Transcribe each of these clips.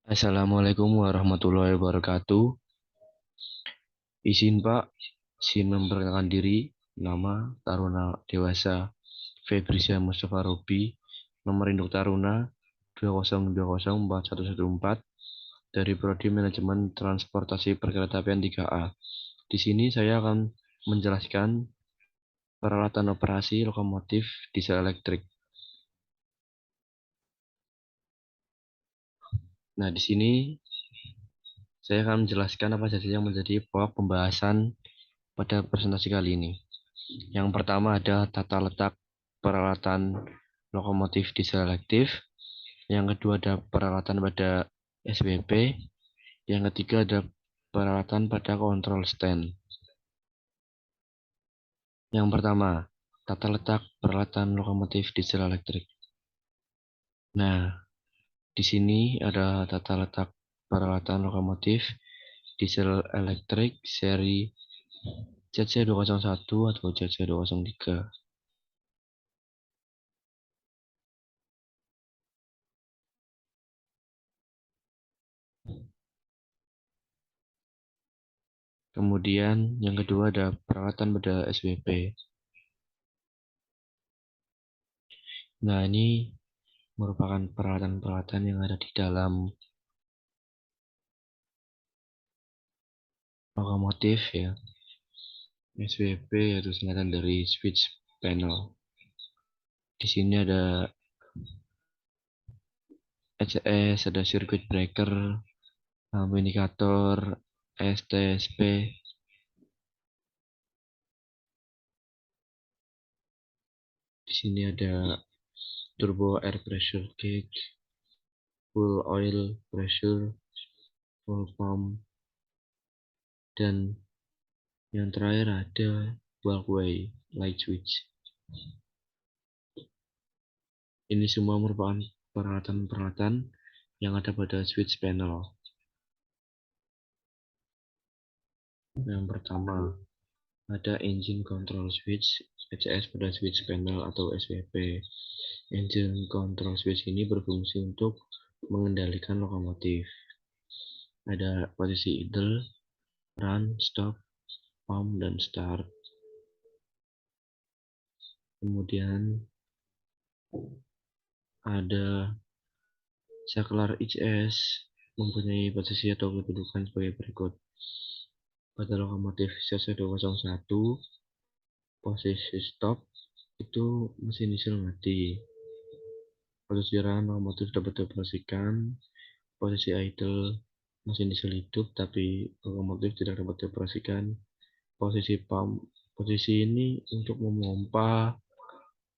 Assalamualaikum warahmatullahi wabarakatuh. Izin Pak, izin memperkenalkan diri. Nama Taruna Dewasa Febrisya Mustafa Robi, nomor induk Taruna 20204114 dari Prodi Manajemen Transportasi Perkeretaapian 3A. Di sini saya akan menjelaskan peralatan operasi lokomotif diesel elektrik. Nah, di sini saya akan menjelaskan apa saja yang menjadi pokok pembahasan pada presentasi kali ini. Yang pertama ada tata letak peralatan lokomotif diesel elektrik. Yang kedua ada peralatan pada SWP. Yang ketiga ada peralatan pada kontrol stand. Yang pertama, tata letak peralatan lokomotif diesel elektrik. Nah, di sini ada tata letak peralatan lokomotif diesel elektrik seri ZC201 atau ZC203. Kemudian yang kedua ada peralatan pada SWP. Nah, ini merupakan peralatan-peralatan yang ada di dalam lokomotif ya. SWP yaitu singkatan dari switch panel. Di sini ada HCS, ada circuit breaker, lampu indikator, STSP. Di sini ada turbo air pressure gauge, full oil pressure, full pump, dan yang terakhir ada walkway light switch. Ini semua merupakan peralatan-peralatan yang ada pada switch panel. Yang pertama, ada engine control switch, ECS pada switch panel atau SWP. Engine control switch ini berfungsi untuk mengendalikan lokomotif. Ada posisi idle, run, stop, pump, dan start. Kemudian ada saklar ECS mempunyai posisi atau kedudukan sebagai berikut. Pada lokomotif CC201, posisi stop itu mesin diesel mati. Posisi run lokomotif dapat dioperasikan. Posisi idle mesin diesel hidup tapi lokomotif tidak dapat dioperasikan. Posisi pump, posisi ini untuk memompa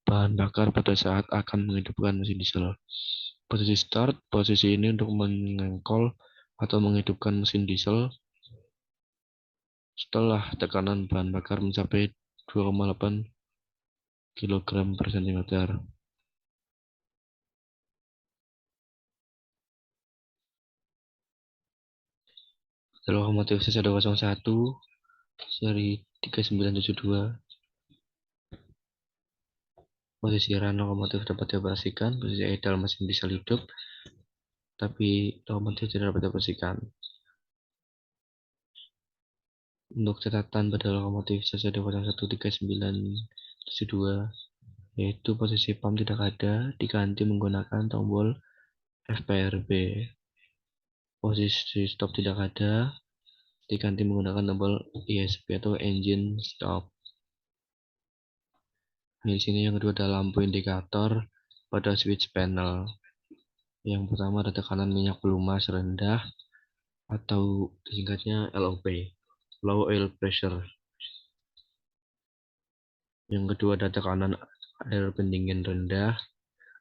bahan bakar pada saat akan menghidupkan mesin diesel. Posisi start, posisi ini untuk mengengkol atau menghidupkan mesin diesel setelah tekanan bahan bakar mencapai 2,8 kg per cm. Lokomotif CC201 seri 3972, posisi run lokomotif dapat dioperasikan, posisi idle mesin diesel hidup tapi lokomotif tidak dapat dioperasikan. Untuk catatan pada lokomotif CC2013972, yaitu posisi pump tidak ada, diganti menggunakan tombol FPRB. Posisi stop tidak ada, diganti menggunakan tombol ESP atau engine stop. Di sini yang kedua adalah lampu indikator pada switch panel. Yang pertama ada tekanan minyak pelumas rendah atau disingkatnya LOP, low oil pressure. Yang kedua ada tekanan air pendingin rendah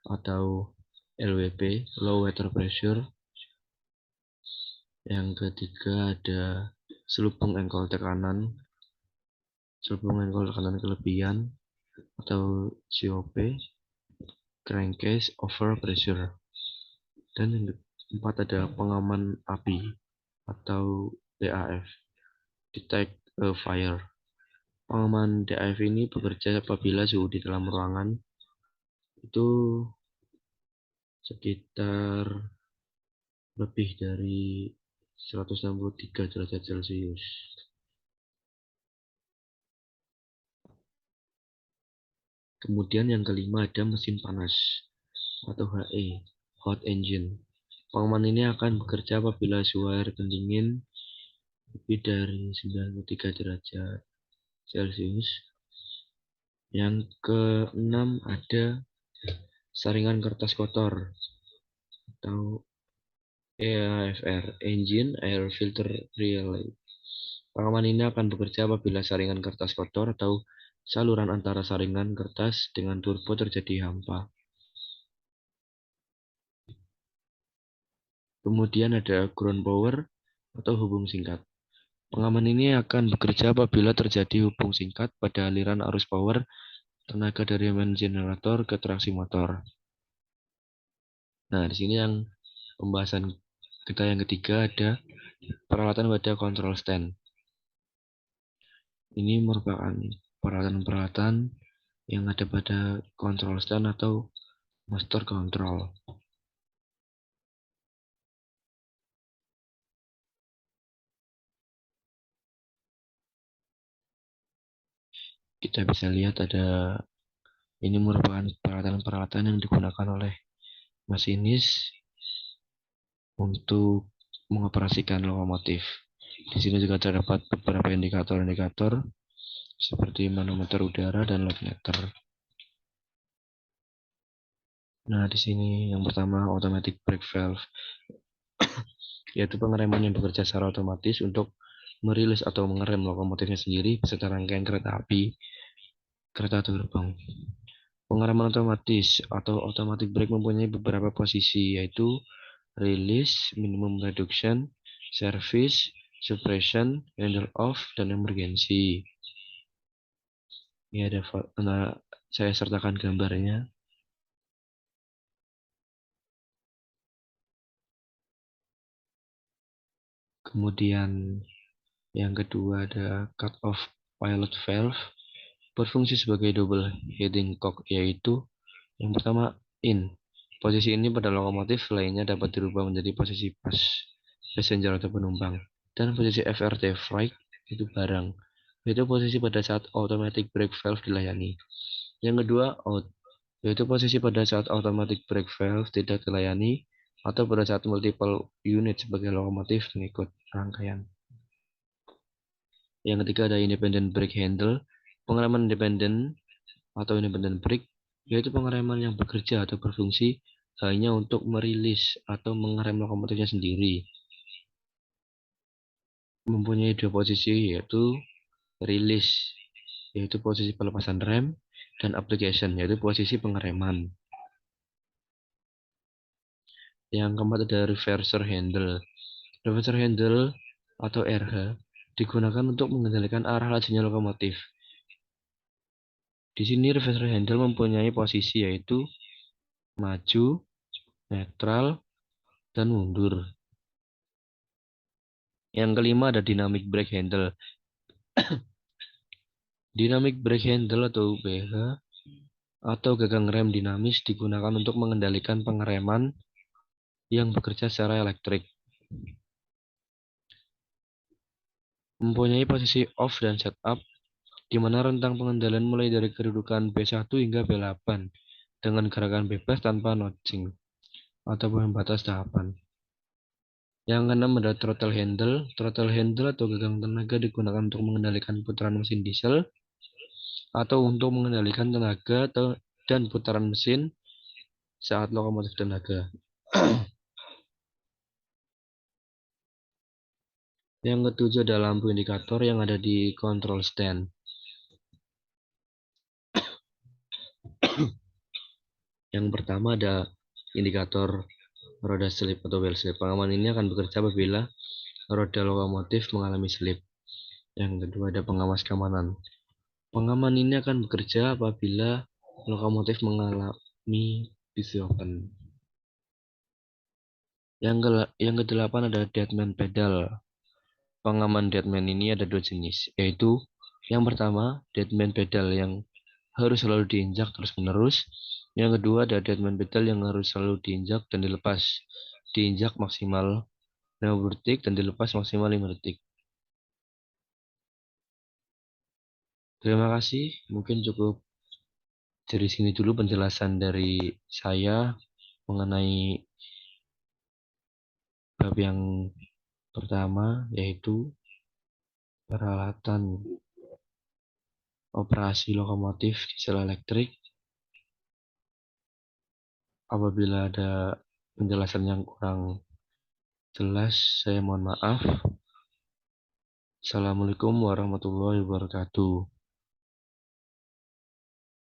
atau LWP, low water pressure. Yang ketiga ada selubung engkol tekanan kelebihan atau COP, crankcase over pressure. Dan yang keempat ada pengaman api atau DAF, detect a fire. Pengaman DAF ini bekerja apabila suhu di dalam ruangan itu sekitar lebih dari 163 derajat Celcius. Kemudian yang kelima ada mesin panas atau HE, hot engine. Pengaman ini akan bekerja apabila suhu air pendingin lebih dari 93 derajat Celcius. Yang keenam ada saringan kertas kotor atau EAFR, Engine Air Filter Relay. Pengaman ini akan bekerja apabila saringan kertas kotor atau saluran antara saringan kertas dengan turbo terjadi hampa. Kemudian ada ground power atau hubung singkat. Pengaman ini akan bekerja apabila terjadi hubung singkat pada aliran arus power tenaga dari main generator ke traksi motor. Nah, di sini yang pembahasan kita yang ketiga ada peralatan pada control stand. Ini merupakan peralatan-peralatan yang ada pada control stand atau master control. Kita bisa lihat ini merupakan peralatan-peralatan yang digunakan oleh masinis untuk mengoperasikan lokomotif. Di sini juga terdapat beberapa indikator-indikator seperti manometer udara dan load meter. Nah, di sini yang pertama automatic brake valve, yaitu pengereman yang bekerja secara otomatis untuk merilis atau mengerem lokomotifnya sendiri beserta rangkaian kereta api, kereta atau gerbong. Pengereman otomatis atau automatic brake mempunyai beberapa posisi, yaitu release, minimum reduction, service, suppression, handle off, dan emergency. Ini ada, saya sertakan gambarnya. Kemudian yang kedua ada cut off pilot valve, berfungsi sebagai double heading cock, yaitu yang pertama in. Posisi ini pada lokomotif lainnya dapat dirubah menjadi posisi passenger atau penumpang. Dan posisi FRT freight itu barang, yaitu posisi pada saat automatic brake valve dilayani. Yang kedua out, yaitu posisi pada saat automatic brake valve tidak dilayani atau pada saat multiple unit sebagai lokomotif mengikut rangkaian. Yang ketiga ada independent brake handle, pengereman independen atau independent brake, yaitu pengereman yang bekerja atau berfungsi hanya untuk merilis atau mengerem lokomotifnya sendiri. Mempunyai dua posisi, yaitu release, yaitu posisi pelepasan rem, dan application, yaitu posisi pengereman. Yang keempat ada reverser handle. Reverser handle atau RH digunakan untuk mengendalikan arah lajunya lokomotif. Di sini reverser handle mempunyai posisi, yaitu maju, netral, dan mundur. Yang kelima ada dynamic brake handle. Dynamic brake handle atau BH atau gagang rem dinamis digunakan untuk mengendalikan pengereman yang bekerja secara elektrik. Mempunyai posisi off dan setup, di mana rentang pengendalian mulai dari kedudukan B1 hingga B8 dengan gerakan bebas tanpa notching atau pembatas tahapan. Yang keenam ada throttle handle. Throttle handle atau gagang tenaga digunakan untuk mengendalikan putaran mesin diesel atau untuk mengendalikan tenaga dan putaran mesin saat lokomotif tenaga. Yang ketujuh ada lampu indikator yang ada di control stand. Yang pertama ada indikator roda slip atau wheel slip. Pengaman ini akan bekerja apabila roda lokomotif mengalami slip. Yang kedua ada pengawas keamanan. Pengaman ini akan bekerja apabila lokomotif mengalami PC open. Yang kedelapan ada deadman pedal. Pengaman deadman ini ada dua jenis, yaitu yang pertama deadman pedal yang harus selalu diinjak terus-menerus. Yang kedua ada deadman pedal yang harus selalu diinjak dan dilepas diinjak maksimal 50 detik dan dilepas maksimal 5 detik. Terima kasih, mungkin cukup dari sini dulu penjelasan dari saya mengenai bab yang pertama, yaitu peralatan operasi lokomotif diesel elektrik. Apabila ada penjelasan yang kurang jelas, saya mohon maaf. Assalamualaikum warahmatullahi wabarakatuh.